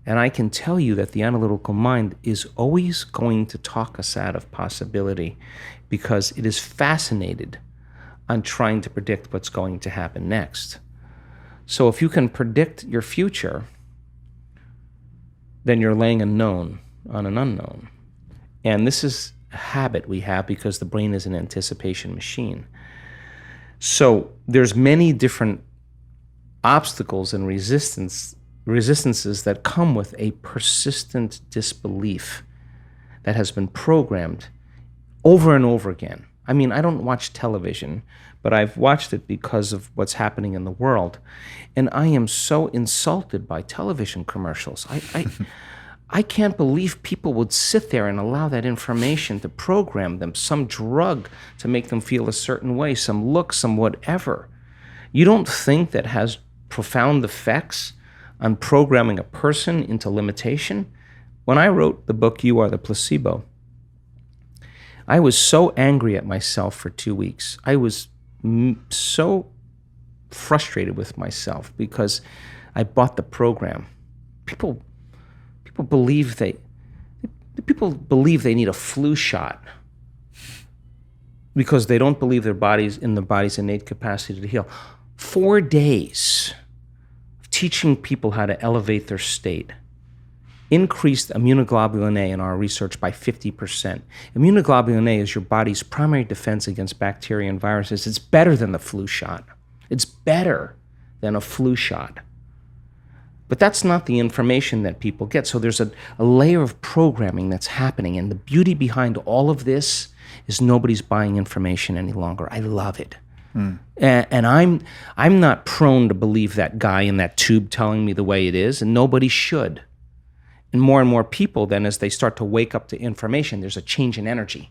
Speaker 4: And I can tell you that the analytical mind is always going to talk us out of possibility because it is fascinated on trying to predict what's going to happen next. So if you can predict your future, then you're laying a known on an unknown. And this is a habit we have because the brain is an anticipation machine. So there's many different obstacles and resistances that come with a persistent disbelief that has been programmed over and over again. I mean, I don't watch television, but I've watched it because of what's happening in the world. And I am so insulted by television commercials. I can't believe people would sit there and allow that information to program them, some drug to make them feel a certain way, some look, some whatever. You don't think that has profound effects on programming a person into limitation? When I wrote the book, You Are the Placebo, I was so angry at myself for 2 weeks. I was so frustrated with myself because I bought the program. People believe they need a flu shot because they don't believe their body's innate capacity to heal. 4 days of teaching people how to elevate their state increased immunoglobulin A in our research by 50%. Immunoglobulin A is your body's primary defense against bacteria and viruses. It's better than the flu shot. It's better than a flu shot. But that's not the information that people get. So there's a layer of programming that's happening. And the beauty behind all of this is nobody's buying information any longer. I love it. And I'm not prone to believe that guy in that tube telling me the way it is, and nobody should. And more people then, as they start to wake up to information, there's a change in energy.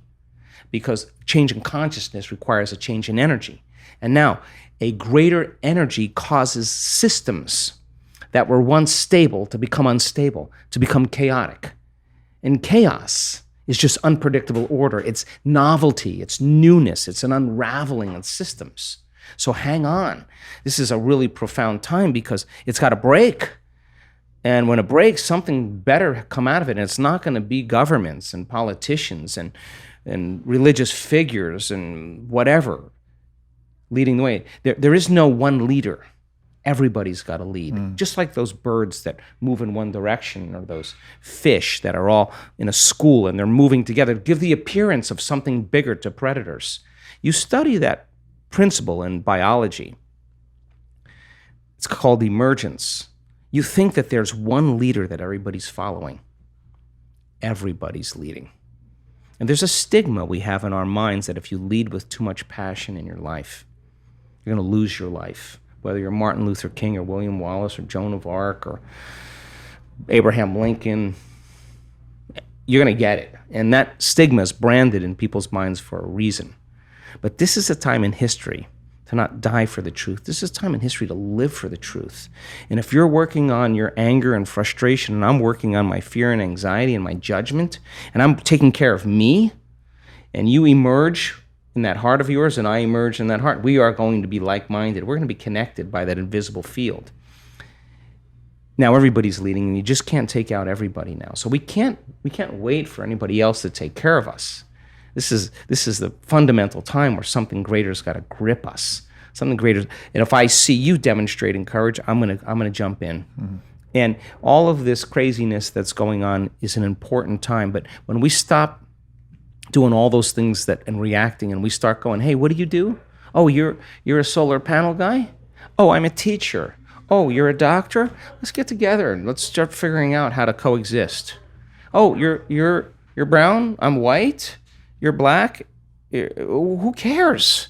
Speaker 4: Because change in consciousness requires a change in energy. And now, a greater energy causes systems that were once stable to become unstable, to become chaotic. And chaos is just unpredictable order. It's novelty, it's newness, it's an unraveling of systems. So hang on. This is a really profound time because it's got to break. And when it breaks, something better come out of it. And it's not going to be governments and politicians and religious figures and whatever leading the way. There is no one leader. Everybody's got to lead. Just like those birds that move in one direction or those fish that are all in a school and they're moving together, give the appearance of something bigger to predators. You study that principle in biology. It's called emergence. You think that there's one leader that everybody's following. Everybody's leading. And there's a stigma we have in our minds that if you lead with too much passion in your life, you're going to lose your life. Whether you're Martin Luther King or William Wallace or Joan of Arc or Abraham Lincoln, you're going to get it. And that stigma is branded in people's minds for a reason. But this is a time in history to not die for the truth. This is a time in history to live for the truth. And if you're working on your anger and frustration, and I'm working on my fear and anxiety and my judgment, and I'm taking care of me, and you emerge in that heart of yours, and I emerge in that heart, we are going to be like-minded. We're going to be connected by that invisible field. Now everybody's leading, and you just can't take out everybody now. So we can't wait for anybody else to take care of us. This is the fundamental time where something greater's got to grip us. Something greater. And if I see you demonstrating courage, I'm gonna jump in. Mm-hmm. And all of this craziness that's going on is an important time. But when we stop doing all those things and reacting, and we start going, hey, what do you do? Oh, you're a solar panel guy? Oh, I'm a teacher. Oh, you're a doctor? Let's get together and let's start figuring out how to coexist. Oh, you're brown? I'm white? You're black? Who cares?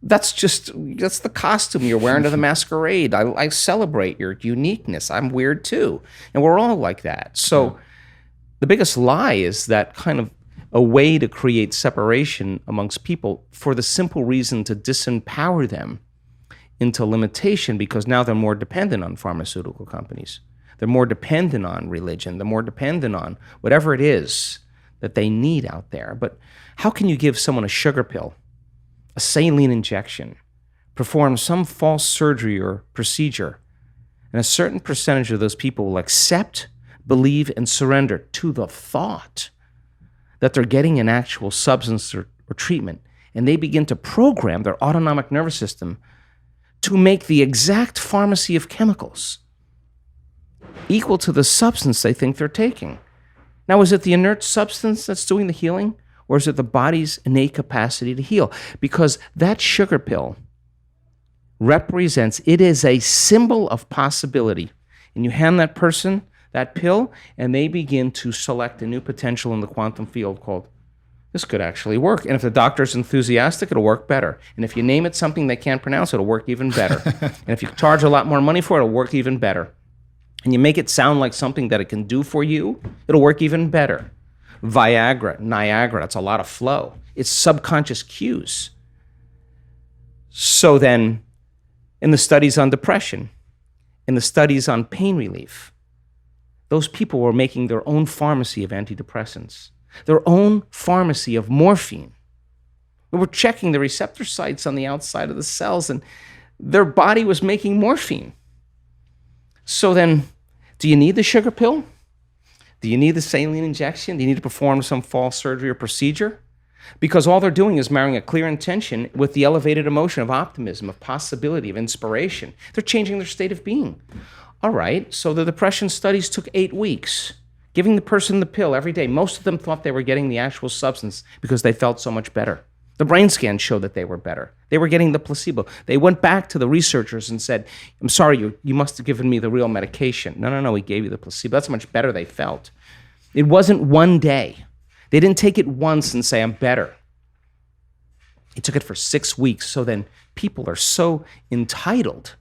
Speaker 4: That's the costume you're wearing to the masquerade. I celebrate your uniqueness. I'm weird too. And we're all like that. So the biggest lie is that kind of a way to create separation amongst people for the simple reason to disempower them into limitation, because now they're more dependent on pharmaceutical companies. They're more dependent on religion. They're more dependent on whatever it is that they need out there. But how can you give someone a sugar pill, a saline injection, perform some false surgery or procedure, and a certain percentage of those people will accept, believe, and surrender to the thought that they're getting an actual substance or treatment, and they begin to program their autonomic nervous system to make the exact pharmacy of chemicals equal to the substance they think they're taking. Now, is it the inert substance that's doing the healing, or is it the body's innate capacity to heal? Because that sugar pill represents, it is a symbol of possibility. And you hand that person that pill, and they begin to select a new potential in the quantum field called, this could actually work. And if the doctor's enthusiastic, it'll work better. And if you name it something they can't pronounce, it'll work even better. And if you charge a lot more money for it, it'll work even better. And you make it sound like something that it can do for you, it'll work even better. Viagra, Niagara, it's a lot of flow. It's subconscious cues. So then, in the studies on depression, in the studies on pain relief, those people were making their own pharmacy of antidepressants, their own pharmacy of morphine. They were checking the receptor sites on the outside of the cells, and their body was making morphine. So then, do you need the sugar pill? Do you need the saline injection? Do you need to perform some false surgery or procedure? Because all they're doing is marrying a clear intention with the elevated emotion of optimism, of possibility, of inspiration. They're changing their state of being. All right, so the depression studies took 8 weeks, giving the person the pill every day. Most of them thought they were getting the actual substance because they felt so much better. The brain scans showed that they were better. They were getting the placebo. They went back to the researchers and said, I'm sorry, you must have given me the real medication. No, we gave you the placebo. That's how much better they felt. It wasn't one day. They didn't take it once and say, I'm better. They took it for 6 weeks. So then people are so entitled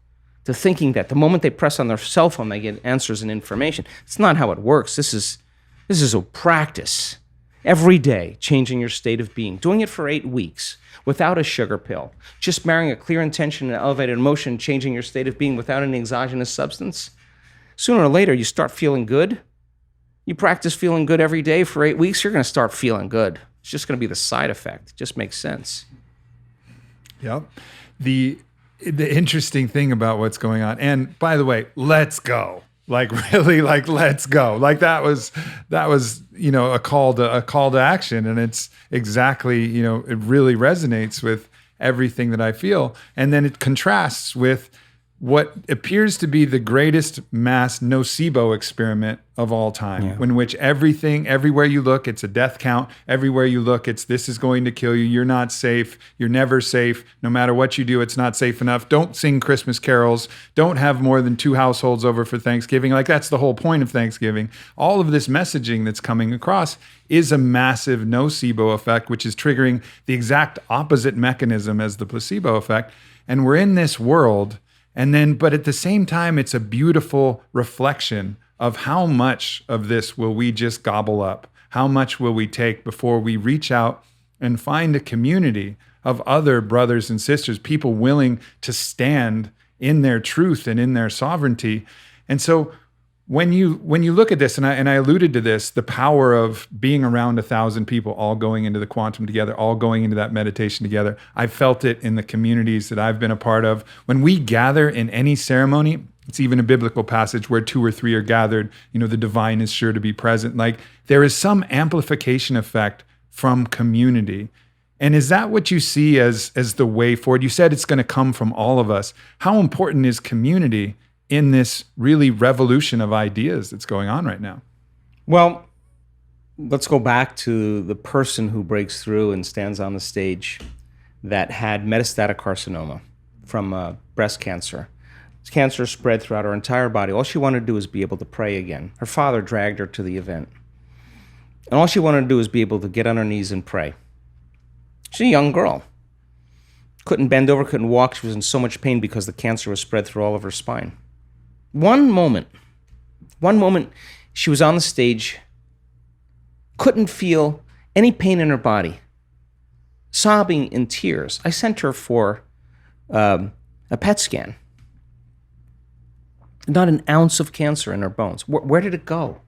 Speaker 4: to thinking that the moment they press on their cell phone, they get answers and information. It's not how it works. This is a practice. Every day, changing your state of being. Doing it for 8 weeks without a sugar pill. Just marrying a clear intention and elevated emotion, changing your state of being without any exogenous substance. Sooner or later, you start feeling good. You practice feeling good every day for 8 weeks, you're going to start feeling good. It's just going to be the side effect. It just makes sense.
Speaker 1: Yep. The interesting thing about what's going on, and by the way, let's go. Like really, like let's go. Like that was a call to action, and it's exactly it really resonates with everything that I feel, and then it contrasts with what appears to be the greatest mass nocebo experiment of all time, in which everywhere you look, it's a death count. Everywhere you look, this is going to kill you. You're not safe. You're never safe. No matter what you do, it's not safe enough. Don't sing Christmas carols. Don't have more than 2 households over for Thanksgiving. Like that's the whole point of Thanksgiving. All of this messaging that's coming across is a massive nocebo effect, which is triggering the exact opposite mechanism as the placebo effect. And we're in this world. But at the same time, it's a beautiful reflection of how much of this will we just gobble up? How much will we take before we reach out and find a community of other brothers and sisters, people willing to stand in their truth and in their sovereignty? And so when you look at this, and I alluded to this, the power of being around 1,000 people all going into the quantum together, all going into that meditation together, I felt it in the communities that I've been a part of. When we gather in any ceremony, it's even a biblical passage where 2 or 3 are gathered, the divine is sure to be present. Like there is some amplification effect from community. And is that what you see as the way forward? You said it's going to come from all of us. How important is community in this really revolution of ideas that's going on right now?
Speaker 4: Well, let's go back to the person who breaks through and stands on the stage that had metastatic carcinoma from breast cancer. This cancer spread throughout her entire body. All she wanted to do was be able to pray again. Her father dragged her to the event. And all she wanted to do was be able to get on her knees and pray. She's a young girl. Couldn't bend over, couldn't walk. She was in so much pain because the cancer was spread through all of her spine. One moment, she was on the stage, couldn't feel any pain in her body, sobbing in tears. I sent her for a PET scan. Not an ounce of cancer in her bones. Where did it go?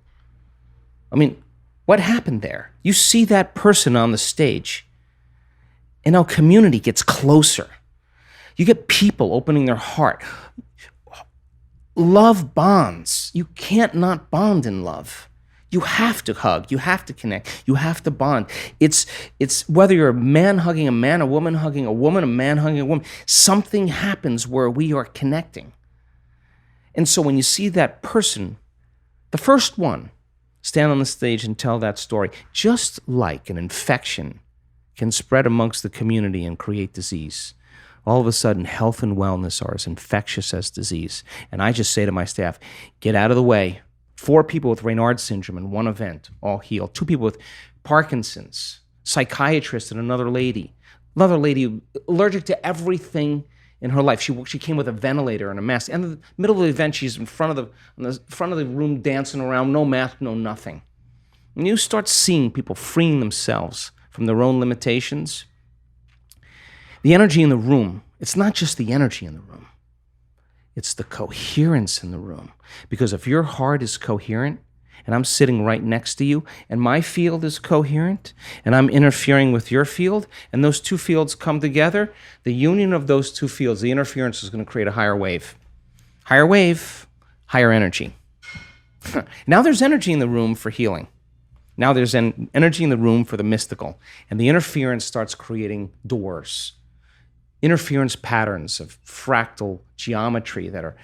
Speaker 4: I mean, what happened there? You see that person on the stage, and our community gets closer. You get people opening their heart. Love bonds. You can't not bond in love. You have to hug. You have to connect. You have to bond. It's whether you're a man hugging a man, a woman hugging a woman, a man hugging a woman, something happens where we are connecting. And so when you see that person, the first one, stand on the stage and tell that story, just like an infection can spread amongst the community and create disease, all of a sudden health and wellness are as infectious as disease. And I just say to my staff, get out of the way. 4 people with Raynaud's syndrome in one event, all healed. 2 people with Parkinson's, psychiatrist and another lady allergic to everything in her life. She came with a ventilator and a mask. And in the middle of the event, she's in front of the room dancing around, no mask, no nothing. And you start seeing people freeing themselves from their own limitations. The energy in the room, it's not just the energy in the room. It's the coherence in the room. Because if your heart is coherent, and I'm sitting right next to you, and my field is coherent, and I'm interfering with your field, and those 2 fields come together, the union of those 2 fields, the interference is going to create a higher wave. Higher wave, higher energy. Now there's energy in the room for healing. Now there's energy in the room for the mystical. And the interference starts creating doors. Interference patterns of fractal geometry that are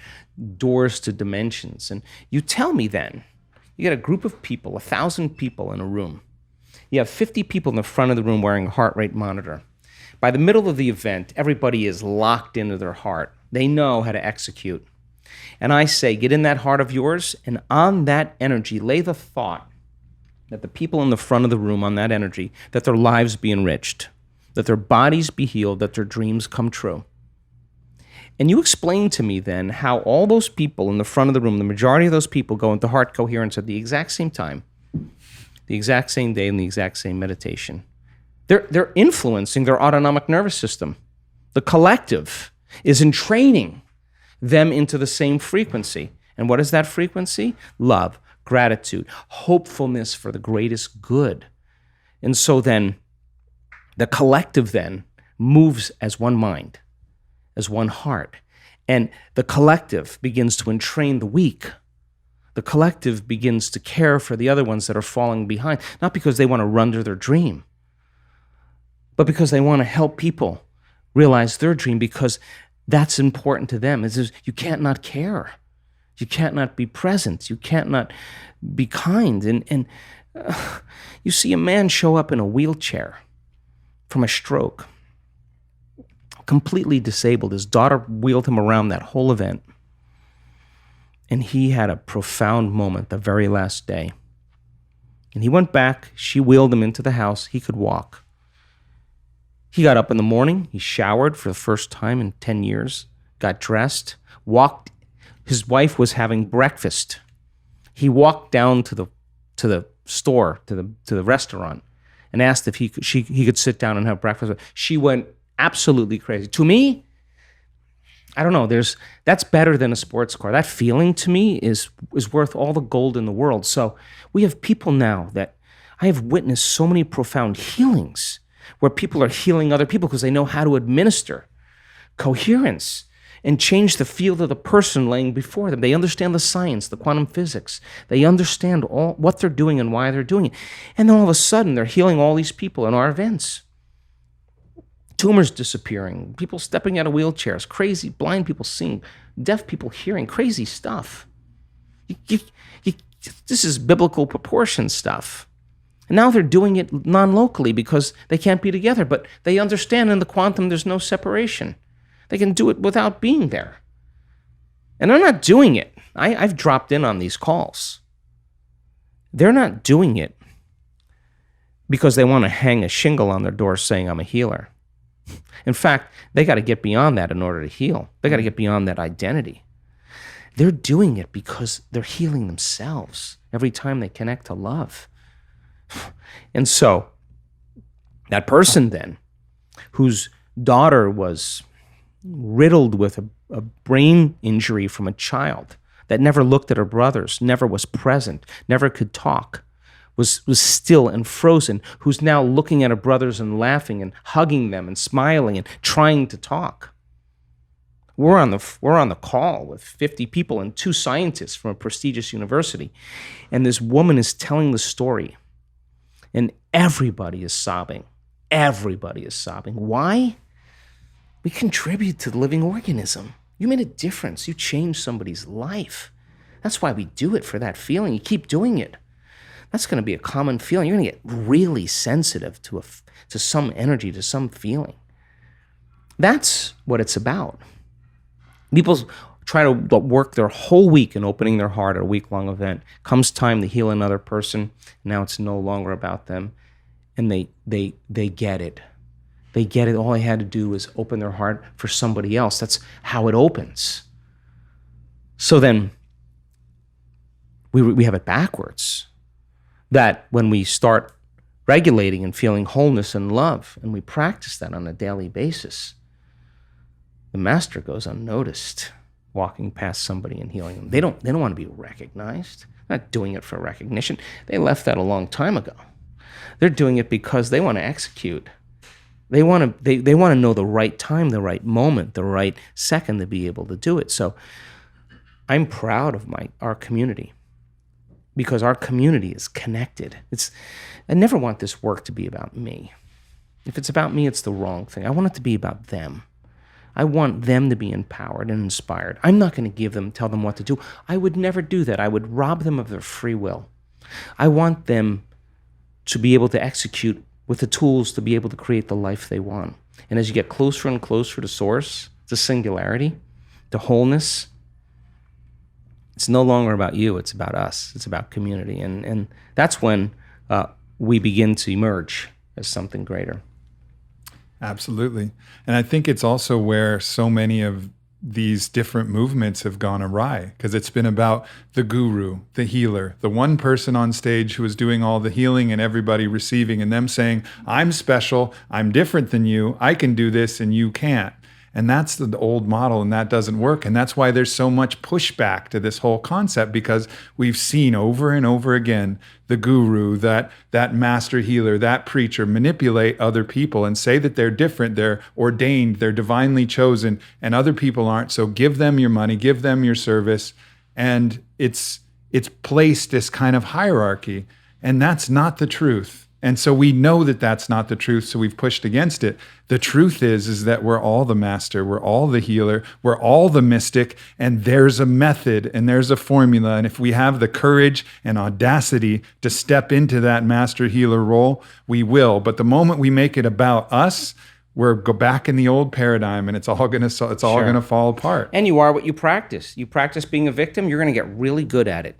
Speaker 4: doors to dimensions. And you tell me then, you get a group of people, 1,000 people in a room. You have 50 people in the front of the room wearing a heart rate monitor. By the middle of the event, everybody is locked into their heart. They know how to execute. And I say, get in that heart of yours, and on that energy, lay the thought that the people in the front of the room on that energy, that their lives be enriched, that their bodies be healed, that their dreams come true. And you explain to me then how all those people in the front of the room, the majority of those people go into heart coherence at the exact same time, the exact same day, and the exact same meditation. They're influencing their autonomic nervous system. The collective is entraining them into the same frequency. And what is that frequency? Love, gratitude, hopefulness for the greatest good. And so then, the collective then moves as one mind, as one heart. And the collective begins to entrain the weak. The collective begins to care for the other ones that are falling behind, not because they want to run to their dream, but because they want to help people realize their dream, because that's important to them. You can't not care. You can't not be present. You can't not be kind. And you see a man show up in a wheelchair from a stroke, completely disabled. His daughter wheeled him around that whole event. And he had a profound moment the very last day. And he went back, she wheeled him into the house, he could walk. He got up in the morning, he showered for the first time in 10 years, got dressed, walked. His wife was having breakfast. He walked down to the store, to the restaurant, and asked if he could sit down and have breakfast. She went absolutely crazy. To me, I don't know, that's better than a sports car. That feeling to me is worth all the gold in the world. So we have people now that I have witnessed so many profound healings where people are healing other people because they know how to administer coherence and change the field of the person laying before them. They understand the science, the quantum physics. They understand all what they're doing and why they're doing it. And then all of a sudden, they're healing all these people in our events. Tumors disappearing, people stepping out of wheelchairs, crazy, blind people seeing, deaf people hearing, crazy stuff. This is biblical proportion stuff. And now they're doing it non-locally because they can't be together, but they understand in the quantum there's no separation. They can do it without being there. And they're not doing it. I've dropped in on these calls. They're not doing it because they want to hang a shingle on their door saying, I'm a healer. In fact, they got to get beyond that in order to heal. They got to get beyond that identity. They're doing it because they're healing themselves every time they connect to love. And so That person then, whose daughter was riddled with a brain injury from a child, that never looked at her brothers, never was present, never could talk, was still and frozen, who's now looking at her brothers and laughing and hugging them and smiling and trying to talk. We're on the call with 50 people and 2 scientists from a prestigious university, and this woman is telling the story, and everybody is sobbing. Everybody is sobbing. Why? We contribute to the living organism. You made a difference. You changed somebody's life. That's why we do it, for that feeling. You keep doing it. That's going to be a common feeling. You're going to get really sensitive to some energy, to some feeling. That's what it's about. People try to work their whole week in opening their heart at a week-long event. Comes time to heal another person. Now it's no longer about them. And they get it. They get it. All they had to do was open their heart for somebody else. That's how it opens. So then we have it backwards. That when we start regulating and feeling wholeness and love, and we practice that on a daily basis, the master goes unnoticed, walking past somebody and healing them. They don't want to be recognized. They're not doing it for recognition. They left that a long time ago. They're doing it because they want to execute. They want to know the right time, the right moment, the right second to be able to do it. So I'm proud of our community, because our community is connected. I never want this work to be about me. If it's about me, it's the wrong thing. I want it to be about them. I want them to be empowered and inspired. I'm not going to tell them what to do. I would never do that. I would rob them of their free will. I want them to be able to execute with the tools to be able to create the life they want. And as you get closer and closer to source, to singularity, to wholeness, it's no longer about you, it's about us. It's about community. And that's when we begin to emerge as something greater.
Speaker 1: Absolutely. And I think it's also where so many of these different movements have gone awry, because it's been about the guru, the healer, the one person on stage who is doing all the healing and everybody receiving, and them saying, I'm special, I'm different than you, I can do this and you can't. And that's the old model, and that doesn't work. And that's why there's so much pushback to this whole concept, because we've seen over and over again the guru, that master healer, that preacher manipulate other people and say that they're different, they're ordained, they're divinely chosen, and other people aren't. So give them your money, give them your service. And it's placed this kind of hierarchy, and that's not the truth. And so we know that that's not the truth, so we've pushed against it. The truth is that we're all the master, we're all the healer, we're all the mystic, and there's a method and there's a formula. And if we have the courage and audacity to step into that master healer role, we will. But the moment we make it about us, we're go back in the old paradigm, and it's all gonna fall apart.
Speaker 4: And you are what you practice. You practice being a victim, you're gonna get really good at it.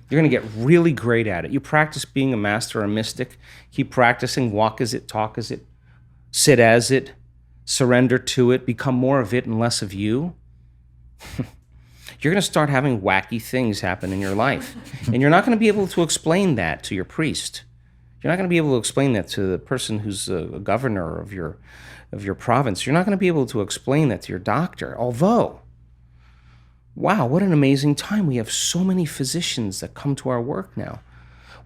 Speaker 4: You're gonna get really great at it. You practice being a master or a mystic, keep practicing, walk as it, talk as it, sit as it, surrender to it, become more of it and less of you. You're gonna start having wacky things happen in your life. And you're not gonna be able to explain that to your priest. You're not gonna be able to explain that to the person who's a governor of your province. You're not going to be able to explain that to your doctor. Although, wow, what an amazing time. We have so many physicians that come to our work now.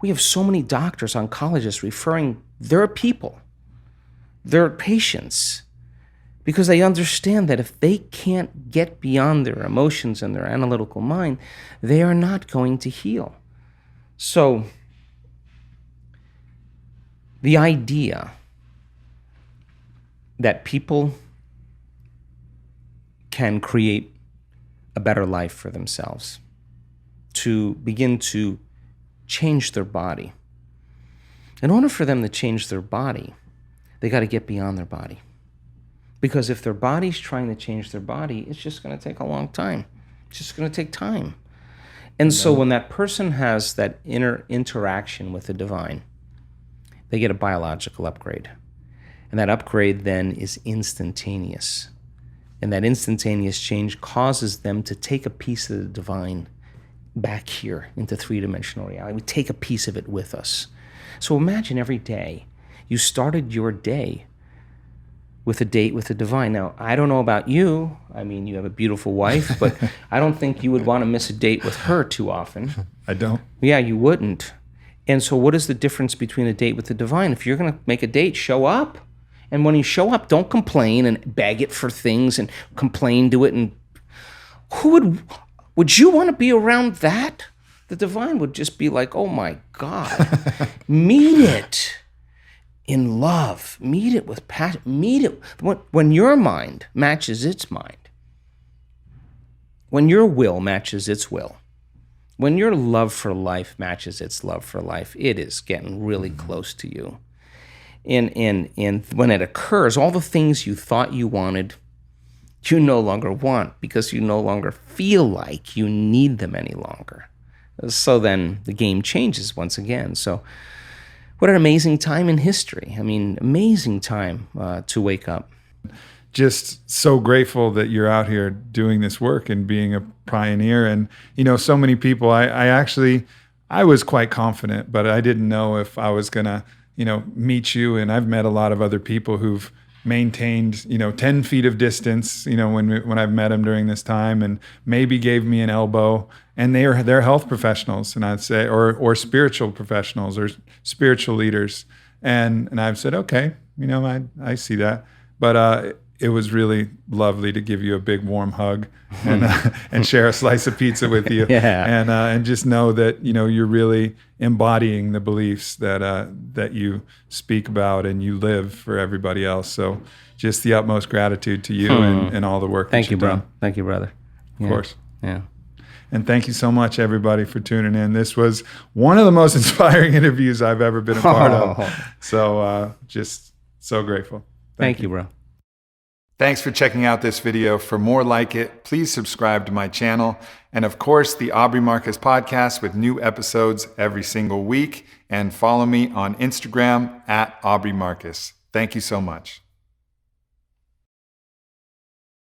Speaker 4: We have so many doctors, oncologists referring their people, their patients, because they understand that if they can't get beyond their emotions and their analytical mind, they are not going to heal. So, the idea that people can create a better life for themselves, to begin to change their body. In order for them to change their body, they got to get beyond their body. Because if their body's trying to change their body, it's just going to take a long time. It's just going to take time. And so when that person has that inner interaction with the divine, they get a biological upgrade. And that upgrade then is instantaneous. And that instantaneous change causes them to take a piece of the divine back here into three-dimensional reality. We take a piece of it with us. So imagine every day You started your day with a date with the divine. Now, I don't know about you. I mean, you have a beautiful wife, but I don't think you would want to miss a date with her too often.
Speaker 1: I don't.
Speaker 4: Yeah, you wouldn't. And so what is the difference between a date with the divine? If you're going to make a date, show up. And when you show up, don't complain and beg it for things and complain to it. And would you want to be around that? The divine would just be like, oh my God, meet it in love, meet it with passion, meet it. When your mind matches its mind, when your will matches its will, when your love for life matches its love for life, it is getting really close to you. And when it occurs, all the things you thought you wanted, you no longer want because you no longer feel like you need them any longer. So then the game changes once again. So what an amazing time in history. I mean, amazing time to wake up.
Speaker 1: Just so grateful that you're out here doing this work and being a pioneer. And, so many people, I was quite confident, but I didn't know if I was going to, meet you. And I've met a lot of other people who've maintained, 10 feet of distance, when I've met them during this time, and maybe gave me an elbow. And they're health professionals, and I'd say, or spiritual professionals or spiritual leaders. And I've said, okay, I see that. But it was really lovely to give you a big warm hug and share a slice of pizza with you.
Speaker 4: Yeah.
Speaker 1: And just know that, you're really embodying the beliefs that you speak about and you live for everybody else. So just the utmost gratitude to you and all the work
Speaker 4: Thank
Speaker 1: that
Speaker 4: you,
Speaker 1: you've
Speaker 4: bro.
Speaker 1: done.
Speaker 4: Thank you, brother.
Speaker 1: Of course.
Speaker 4: Yeah.
Speaker 1: And thank you so much, everybody, for tuning in. This was one of the most inspiring interviews I've ever been a part of. So just so grateful.
Speaker 4: Thank you, bro.
Speaker 1: Thanks for checking out this video. For more like it, please subscribe to my channel. And of course, the Aubrey Marcus Podcast with new episodes every single week. And follow me on Instagram @Aubrey Marcus. Thank you so much.